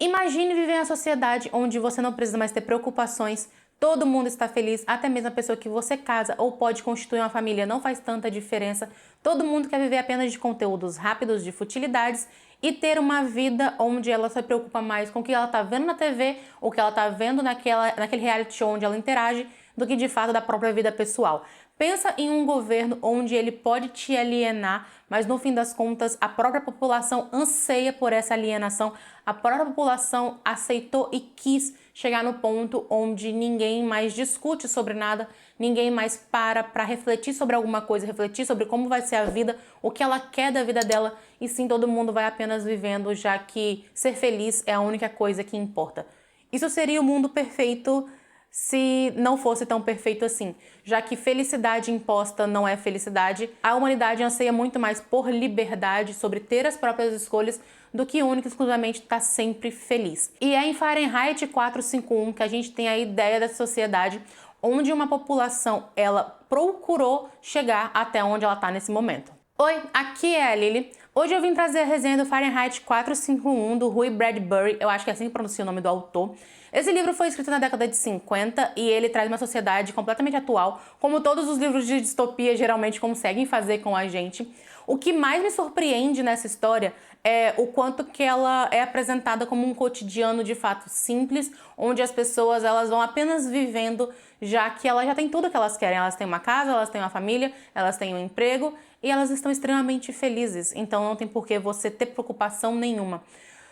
Imagine viver em uma sociedade onde você não precisa mais ter preocupações, todo mundo está feliz, até mesmo a pessoa que você casa ou pode constituir uma família não faz tanta diferença. Todo mundo quer viver apenas de conteúdos rápidos, de futilidades e ter uma vida onde ela se preocupa mais com o que ela está vendo na TV, o que ela está vendo naquele reality show onde ela interage, do que de fato da própria vida pessoal. Pensa em um governo onde ele pode te alienar, mas no fim das contas a própria população anseia por essa alienação, a própria população aceitou e quis chegar no ponto onde ninguém mais discute sobre nada, ninguém mais para refletir sobre alguma coisa, refletir sobre como vai ser a vida, o que ela quer da vida dela, e sim todo mundo vai apenas vivendo, já que ser feliz é a única coisa que importa. Isso seria o mundo perfeito se não fosse tão perfeito assim, já que felicidade imposta não é felicidade. A humanidade anseia muito mais por liberdade, sobre ter as próprias escolhas, do que única e exclusivamente estar sempre feliz. E é em Fahrenheit 451 que a gente tem a ideia da sociedade onde uma população ela procurou chegar até onde ela está nesse momento. Oi, aqui é a Lily. Hoje eu vim trazer a resenha do Fahrenheit 451 do Ray Bradbury, eu acho que é assim que pronuncia o nome do autor. Esse livro foi escrito na década de 50 e ele traz uma sociedade completamente atual, como todos os livros de distopia geralmente conseguem fazer com a gente. O que mais me surpreende nessa história é o quanto que ela é apresentada como um cotidiano de fato simples, onde as pessoas elas vão apenas vivendo, já que elas já têm tudo que elas querem. Elas têm uma casa, elas têm uma família, elas têm um emprego e elas estão extremamente felizes. Então não tem por que você ter preocupação nenhuma.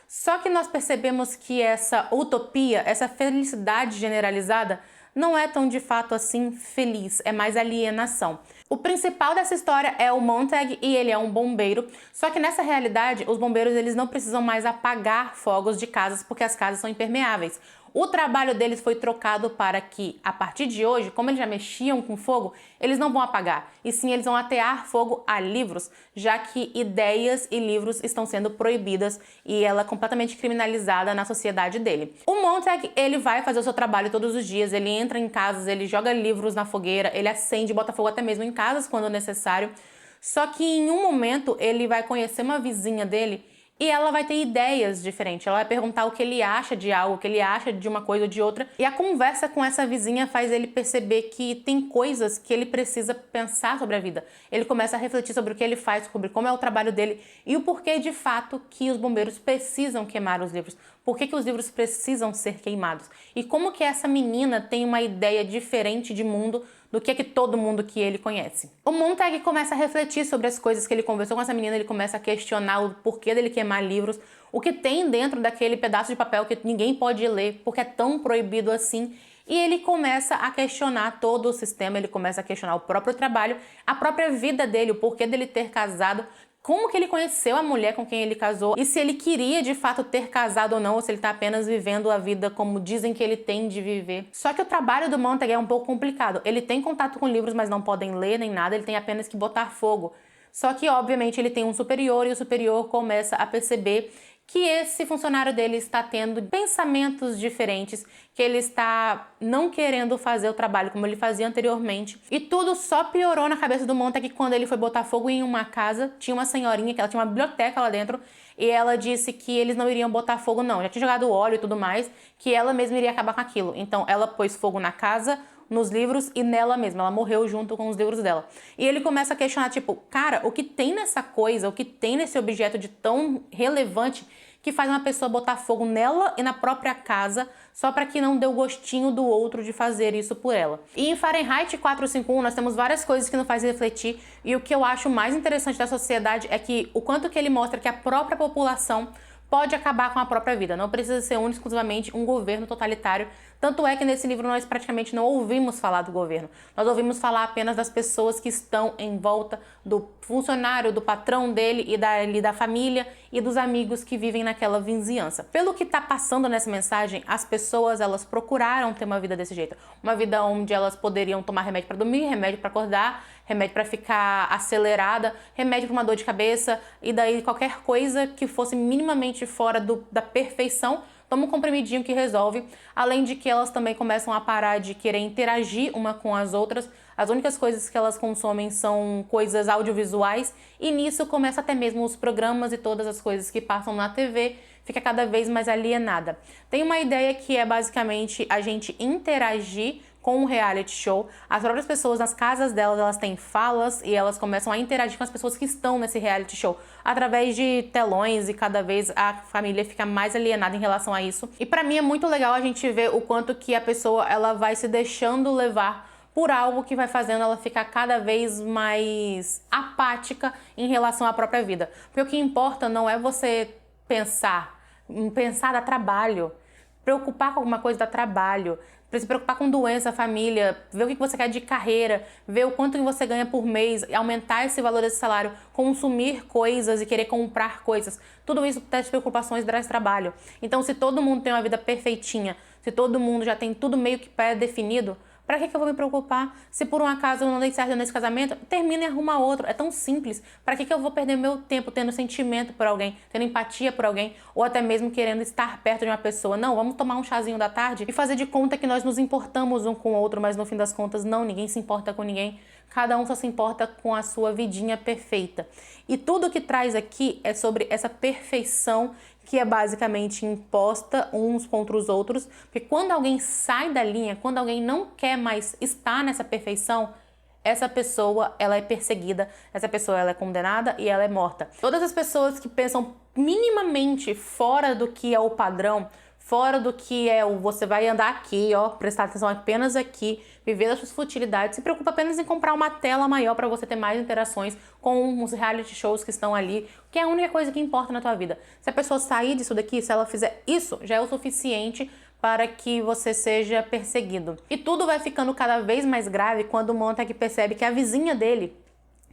Só que nós percebemos que essa utopia, essa felicidade generalizada, não é tão de fato assim feliz, é mais alienação. O principal dessa história é o Montag e ele é um bombeiro, só que nessa realidade os bombeiros eles não precisam mais apagar fogos de casas porque as casas são impermeáveis. O trabalho deles foi trocado para que, a partir de hoje, como eles já mexiam com fogo, eles não vão apagar, e sim eles vão atear fogo a livros, já que ideias e livros estão sendo proibidas e ela é completamente criminalizada na sociedade dele. O Montag, ele vai fazer o seu trabalho todos os dias, ele entra em casas, ele joga livros na fogueira, ele acende e bota fogo até mesmo em casas quando necessário, só que em um momento ele vai conhecer uma vizinha dele e ela vai ter ideias diferentes, ela vai perguntar o que ele acha de algo, o que ele acha de uma coisa ou de outra. E a conversa com essa vizinha faz ele perceber que tem coisas que ele precisa pensar sobre a vida. Ele começa a refletir sobre o que ele faz, sobre como é o trabalho dele e o porquê de fato que os bombeiros precisam queimar os livros. Por que os livros precisam ser queimados? E como que essa menina tem uma ideia diferente de mundo do que todo mundo que ele conhece. O Montag começa a refletir sobre as coisas que ele conversou com essa menina, ele começa a questionar o porquê dele queimar livros, o que tem dentro daquele pedaço de papel que ninguém pode ler, porque é tão proibido assim. E ele começa a questionar todo o sistema, ele começa a questionar o próprio trabalho, a própria vida dele, o porquê dele ter casado, como que ele conheceu a mulher com quem ele casou e se ele queria de fato ter casado ou não, ou se ele está apenas vivendo a vida como dizem que ele tem de viver. Só que o trabalho do Montag é um pouco complicado. Ele tem contato com livros, mas não podem ler nem nada, ele tem apenas que botar fogo. Só que, obviamente, ele tem um superior e o superior começa a perceber que esse funcionário dele está tendo pensamentos diferentes, que ele está não querendo fazer o trabalho como ele fazia anteriormente. E tudo só piorou na cabeça do Montag quando ele foi botar fogo em uma casa. Tinha uma senhorinha, que ela tinha uma biblioteca lá dentro, e ela disse que eles não iriam botar fogo não, já tinha jogado óleo e tudo mais, que ela mesma iria acabar com aquilo. Então ela pôs fogo na casa, nos livros e nela mesma, ela morreu junto com os livros dela. E ele começa a questionar, tipo, cara, o que tem nessa coisa, o que tem nesse objeto de tão relevante que faz uma pessoa botar fogo nela e na própria casa só para que não dê o gostinho do outro de fazer isso por ela. E em Fahrenheit 451 nós temos várias coisas que nos fazem refletir e o que eu acho mais interessante da sociedade é que o quanto que ele mostra que a própria população pode acabar com a própria vida, não precisa ser único exclusivamente um governo totalitário. Tanto é que nesse livro nós praticamente não ouvimos falar do governo, nós ouvimos falar apenas das pessoas que estão em volta do funcionário, do patrão dele e da família e dos amigos que vivem naquela vizinhança. Pelo que está passando nessa mensagem, as pessoas elas procuraram ter uma vida desse jeito, uma vida onde elas poderiam tomar remédio para dormir, remédio para acordar, remédio para ficar acelerada, remédio para uma dor de cabeça e daí qualquer coisa que fosse minimamente fora da perfeição, toma um comprimidinho que resolve, além de que elas também começam a parar de querer interagir uma com as outras. As únicas coisas que elas consomem são coisas audiovisuais e nisso começa até mesmo os programas e todas as coisas que passam na TV fica cada vez mais alienada. Tem uma ideia que é basicamente a gente interagir com um reality show. As próprias pessoas nas casas delas, elas têm falas e elas começam a interagir com as pessoas que estão nesse reality show através de telões, e cada vez a família fica mais alienada em relação a isso. E pra mim é muito legal a gente ver o quanto que a pessoa ela vai se deixando levar por algo que vai fazendo ela ficar cada vez mais apática em relação à própria vida. Porque o que importa não é você pensar dá trabalho. Preocupar com alguma coisa dá trabalho. Se preocupar com doença, família, ver o que você quer de carreira, ver o quanto que você ganha por mês, aumentar esse valor desse salário, consumir coisas e querer comprar coisas. Tudo isso traz preocupações, traz trabalho. Então, se todo mundo tem uma vida perfeitinha, se todo mundo já tem tudo meio que pré-definido, pra que eu vou me preocupar? Se por um acaso eu não dei certo nesse casamento, termina e arruma outro. É tão simples. Pra que eu vou perder meu tempo tendo sentimento por alguém, tendo empatia por alguém, ou até mesmo querendo estar perto de uma pessoa? Não, vamos tomar um chazinho da tarde e fazer de conta que nós nos importamos um com o outro, mas no fim das contas, não, ninguém se importa com ninguém. Cada um só se importa com a sua vidinha perfeita. E tudo que traz aqui é sobre essa perfeição que é basicamente imposta uns contra os outros, porque quando alguém sai da linha, quando alguém não quer mais estar nessa perfeição, essa pessoa ela é perseguida, essa pessoa ela é condenada e ela é morta. Todas as pessoas que pensam minimamente fora do que é o padrão, fora do que é o você vai andar aqui, ó, prestar atenção apenas aqui, viver as suas futilidades, se preocupa apenas em comprar uma tela maior para você ter mais interações com os reality shows que estão ali, que é a única coisa que importa na tua vida. Se a pessoa sair disso daqui, se ela fizer isso, já é o suficiente para que você seja perseguido. E tudo vai ficando cada vez mais grave quando o Montag percebe que a vizinha dele,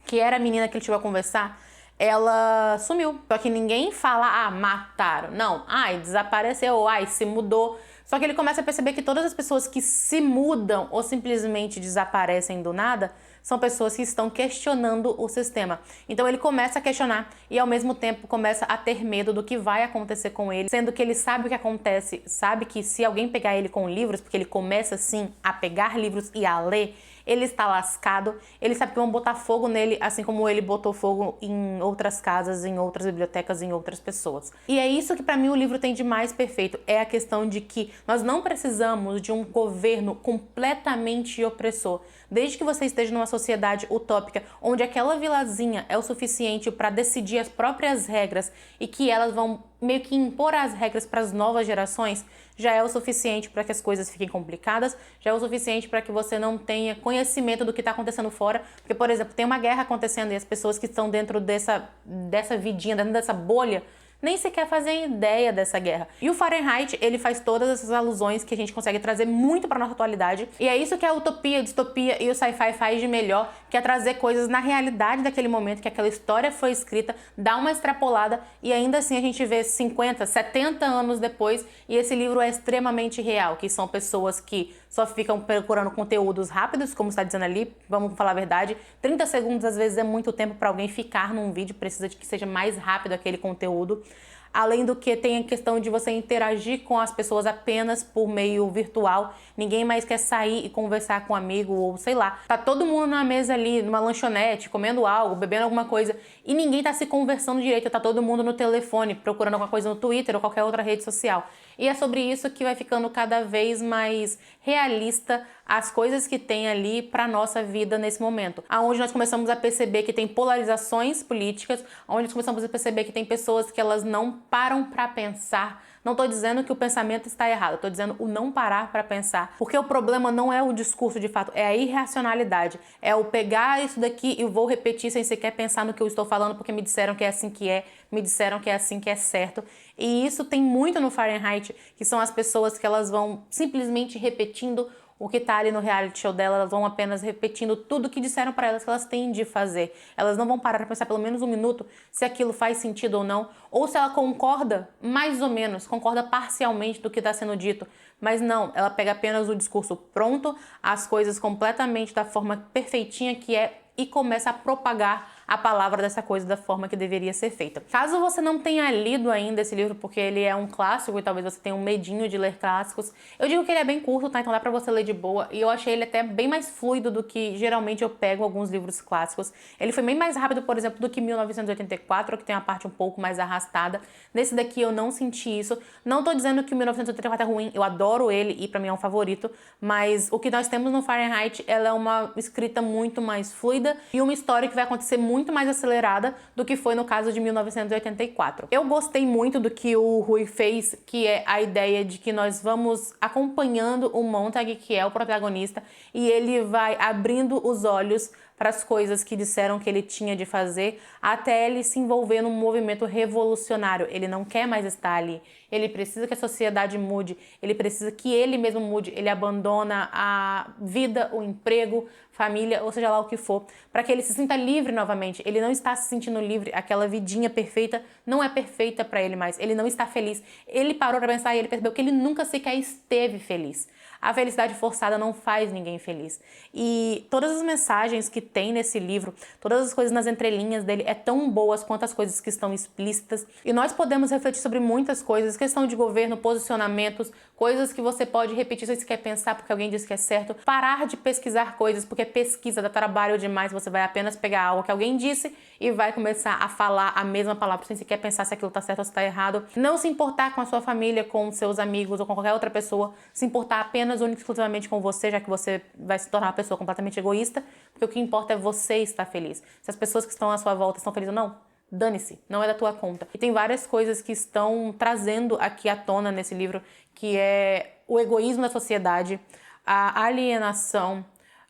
que era a menina que ele chegou a conversar, ela sumiu. Só que ninguém fala, mataram. Não, desapareceu, se mudou. Só que ele começa a perceber que todas as pessoas que se mudam ou simplesmente desaparecem do nada são pessoas que estão questionando o sistema. Então ele começa a questionar e ao mesmo tempo começa a ter medo do que vai acontecer com ele, sendo que ele sabe o que acontece, sabe que se alguém pegar ele com livros, porque ele começa assim a pegar livros e a ler, ele está lascado, ele sabe que vão botar fogo nele, assim como ele botou fogo em outras casas, em outras bibliotecas, em outras pessoas. E é isso que pra mim o livro tem de mais perfeito, é a questão de que nós não precisamos de um governo completamente opressor. Desde que você esteja numa sociedade utópica, onde aquela vilazinha é o suficiente para decidir as próprias regras e que elas vão meio que impor as regras para as novas gerações, já é o suficiente para que as coisas fiquem complicadas, já é o suficiente para que você não tenha conhecimento do que está acontecendo fora. Porque, por exemplo, tem uma guerra acontecendo e as pessoas que estão dentro dessa vidinha, dentro dessa bolha, nem sequer fazem ideia dessa guerra. E o Fahrenheit, ele faz todas essas alusões que a gente consegue trazer muito para nossa atualidade. E é isso que a utopia, a distopia e o sci-fi faz de melhor, que é trazer coisas na realidade daquele momento, que aquela história foi escrita, dá uma extrapolada e ainda assim a gente vê 50, 70 anos depois e esse livro é extremamente real, que são pessoas que só ficam procurando conteúdos rápidos, como está dizendo ali, vamos falar a verdade, 30 segundos às vezes é muito tempo para alguém ficar num vídeo, precisa de que seja mais rápido aquele conteúdo. Além do que tem a questão de você interagir com as pessoas apenas por meio virtual. Ninguém mais quer sair e conversar com um amigo ou sei lá. Tá todo mundo numa mesa ali, numa lanchonete, comendo algo, bebendo alguma coisa e ninguém tá se conversando direito. Tá todo mundo no telefone, procurando alguma coisa no Twitter ou qualquer outra rede social. E é sobre isso que vai ficando cada vez mais realista as coisas que tem ali para nossa vida nesse momento. Aonde nós começamos a perceber que tem polarizações políticas, onde nós começamos a perceber que tem pessoas que elas não param para pensar. Não estou dizendo que o pensamento está errado, estou dizendo o não parar para pensar. Porque o problema não é o discurso de fato, é a irracionalidade. É o pegar isso daqui e vou repetir sem sequer pensar no que eu estou falando, porque me disseram que é assim que é, me disseram que é assim que é certo. E isso tem muito no Fahrenheit, que são as pessoas que elas vão simplesmente repetindo o que tá ali no reality show dela, elas vão apenas repetindo tudo que disseram para elas que elas têm de fazer. Elas não vão parar para pensar pelo menos um minuto se aquilo faz sentido ou não, ou se ela concorda mais ou menos, concorda parcialmente do que está sendo dito. Mas não, ela pega apenas o discurso pronto, as coisas completamente da forma perfeitinha que é e começa a propagar a palavra dessa coisa da forma que deveria ser feita. Caso você não tenha lido ainda esse livro, porque ele é um clássico e talvez você tenha um medinho de ler clássicos, eu digo que ele é bem curto, tá? Então dá pra você ler de boa, e eu achei ele até bem mais fluido do que geralmente eu pego alguns livros clássicos. Ele foi bem mais rápido, por exemplo, do que 1984, que tem uma parte um pouco mais arrastada. Nesse daqui eu não senti isso. Não tô dizendo que o 1984 é ruim, eu adoro ele e pra mim é um favorito, mas o que nós temos no Fahrenheit, ela é uma escrita muito mais fluida e uma história que vai acontecer muito mais acelerada do que foi no caso de 1984. Eu gostei muito do que o Rui fez, que é a ideia de que nós vamos acompanhando o Montag, que é o protagonista, e ele vai abrindo os olhos para as coisas que disseram que ele tinha de fazer, até ele se envolver num movimento revolucionário. Ele não quer mais estar ali. Ele precisa que a sociedade mude, ele precisa que ele mesmo mude. Ele abandona a vida, o emprego, família, ou seja lá o que for, para que ele se sinta livre novamente. Ele não está se sentindo livre, aquela vidinha perfeita não é perfeita para ele mais. Ele não está feliz. Ele parou para pensar e ele percebeu que ele nunca sequer esteve feliz. A felicidade forçada não faz ninguém feliz. E todas as mensagens que tem nesse livro, todas as coisas nas entrelinhas dele é tão boas quanto as coisas que estão explícitas. E nós podemos refletir sobre muitas coisas, questão de governo, posicionamentos, coisas que você pode repetir se você quer pensar porque alguém disse que é certo. Parar de pesquisar coisas, porque pesquisa dá trabalho demais, você vai apenas pegar algo que alguém disse e vai começar a falar a mesma palavra sem sequer pensar se aquilo tá certo ou se tá errado. Não se importar com a sua família, com seus amigos ou com qualquer outra pessoa, se importar apenas única e exclusivamente com você, já que você vai se tornar uma pessoa completamente egoísta, porque o que importa é você estar feliz. Se as pessoas que estão à sua volta estão felizes ou não, dane-se, não é da tua conta. E tem várias coisas que estão trazendo aqui à tona nesse livro, que é o egoísmo da sociedade, a alienação,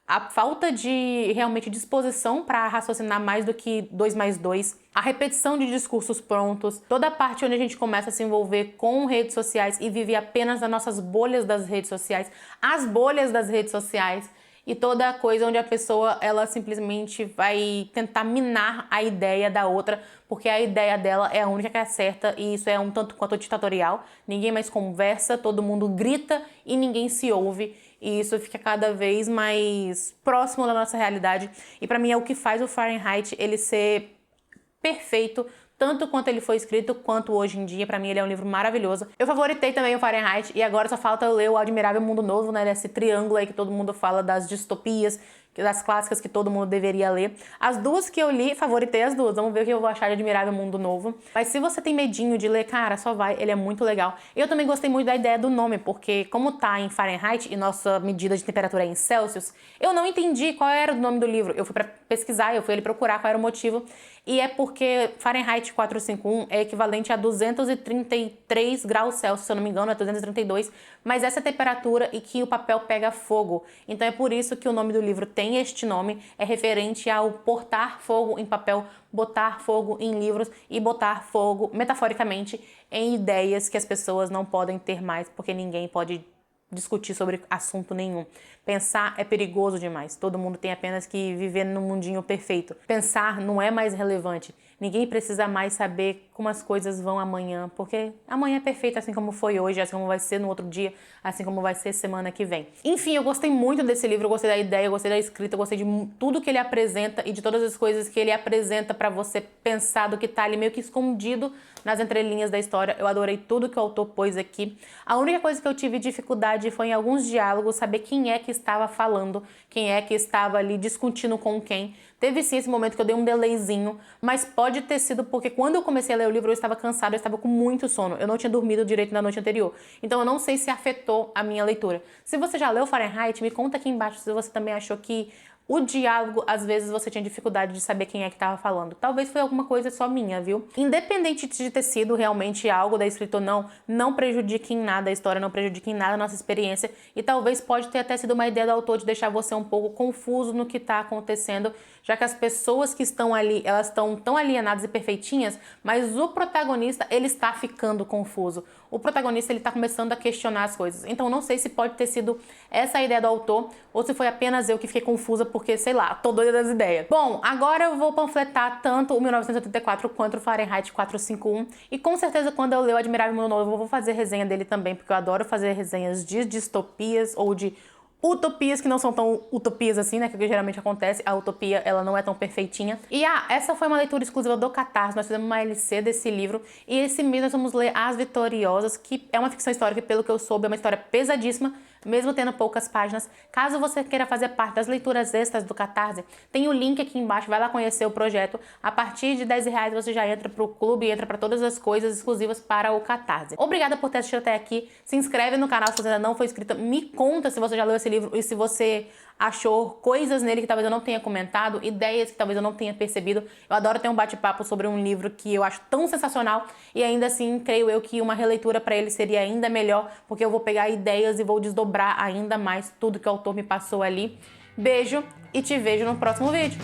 a falta de realmente disposição para raciocinar mais do que 2 mais 2, a repetição de discursos prontos, toda a parte onde a gente começa a se envolver com redes sociais e vive apenas nas nossas bolhas das redes sociais, as bolhas das redes sociais, e toda a coisa onde a pessoa ela simplesmente vai tentar minar a ideia da outra, porque a ideia dela é a única que é certa, e isso é um tanto quanto ditatorial. Ninguém mais conversa, todo mundo grita e ninguém se ouve. E isso fica cada vez mais próximo da nossa realidade. E pra mim é o que faz o Fahrenheit ele ser perfeito, tanto quanto ele foi escrito, quanto hoje em dia. Pra mim ele é um livro maravilhoso. Eu favoritei também o Fahrenheit e agora só falta eu ler o Admirável Mundo Novo, né? Desse triângulo aí que todo mundo fala das distopias, das clássicas que todo mundo deveria ler. As duas que eu li, favoritei as duas. Vamos ver o que eu vou achar de Admirável Mundo Novo. Mas se você tem medinho de ler, cara, só vai. Ele é muito legal. Eu também gostei muito da ideia do nome, porque como tá em Fahrenheit e nossa medida de temperatura é em Celsius, eu não entendi qual era o nome do livro. Eu fui pra pesquisar, eu fui ali procurar qual era o motivo. E é porque Fahrenheit 451 é equivalente a 233 graus Celsius, se eu não me engano, é 232. Mas essa é a temperatura e que o papel pega fogo. Então é por isso que o nome do livro tem este nome, é referente ao portar fogo em papel, botar fogo em livros e botar fogo, metaforicamente, em ideias que as pessoas não podem ter mais, porque ninguém pode discutir sobre assunto nenhum. Pensar é perigoso demais. Todo mundo tem apenas que viver num mundinho perfeito. Pensar não é mais relevante. Ninguém precisa mais saber como as coisas vão amanhã, porque amanhã é perfeito assim como foi hoje, assim como vai ser no outro dia, assim como vai ser semana que vem. Enfim, eu gostei muito desse livro, eu gostei da ideia, eu gostei da escrita, eu gostei de tudo que ele apresenta e de todas as coisas que ele apresenta pra você pensar do que tá ali meio que escondido nas entrelinhas da história. Eu adorei tudo que o autor pôs aqui. A única coisa que eu tive dificuldade foi em alguns diálogos saber quem é que estava falando, quem é que estava ali discutindo com quem. Teve sim esse momento que eu dei um delayzinho, mas pode ter sido porque quando eu comecei a ler o livro eu estava cansada, eu estava com muito sono. Eu não tinha dormido direito na noite anterior. Então eu não sei se afetou a minha leitura. Se você já leu Fahrenheit, me conta aqui embaixo se você também achou que o diálogo, às vezes você tinha dificuldade de saber quem é que estava falando. Talvez foi alguma coisa só minha, viu? Independente de ter sido realmente algo da escrita ou não, não prejudique em nada a história, não prejudique em nada a nossa experiência. E talvez pode ter até sido uma ideia do autor de deixar você um pouco confuso no que está acontecendo, já que as pessoas que estão ali, elas estão tão alienadas e perfeitinhas, mas o protagonista, ele está ficando confuso. O protagonista, ele está começando a questionar as coisas. Então, não sei se pode ter sido essa a ideia do autor, ou se foi apenas eu que fiquei confusa porque, sei lá, tô doida das ideias. Bom, agora eu vou panfletar tanto o 1984 quanto o Fahrenheit 451, e com certeza quando eu ler o Admirável Mundo Novo, eu vou fazer resenha dele também, porque eu adoro fazer resenhas de distopias ou de utopias que não são tão utopias assim, né? Que é o que geralmente acontece. A utopia, ela não é tão perfeitinha. E essa foi uma leitura exclusiva do Catarse. Nós fizemos uma LC desse livro. E esse mês nós vamos ler As Vitoriosas, que é uma ficção histórica, pelo que eu soube, é uma história pesadíssima, mesmo tendo poucas páginas. Caso você queira fazer parte das leituras extras do Catarse, tem o link aqui embaixo, vai lá conhecer o projeto. A partir de R$10 você já entra pro clube, entra para todas as coisas exclusivas para o Catarse. Obrigada por ter assistido até aqui. Se inscreve no canal se você ainda não for inscrito. Me conta se você já leu esse livro e se você achou coisas nele que talvez eu não tenha comentado, ideias que talvez eu não tenha percebido. Eu adoro ter um bate-papo sobre um livro que eu acho tão sensacional e ainda assim creio eu que uma releitura para ele seria ainda melhor, porque eu vou pegar ideias e vou desdobrar ainda mais tudo que o autor me passou ali. Beijo e te vejo no próximo vídeo.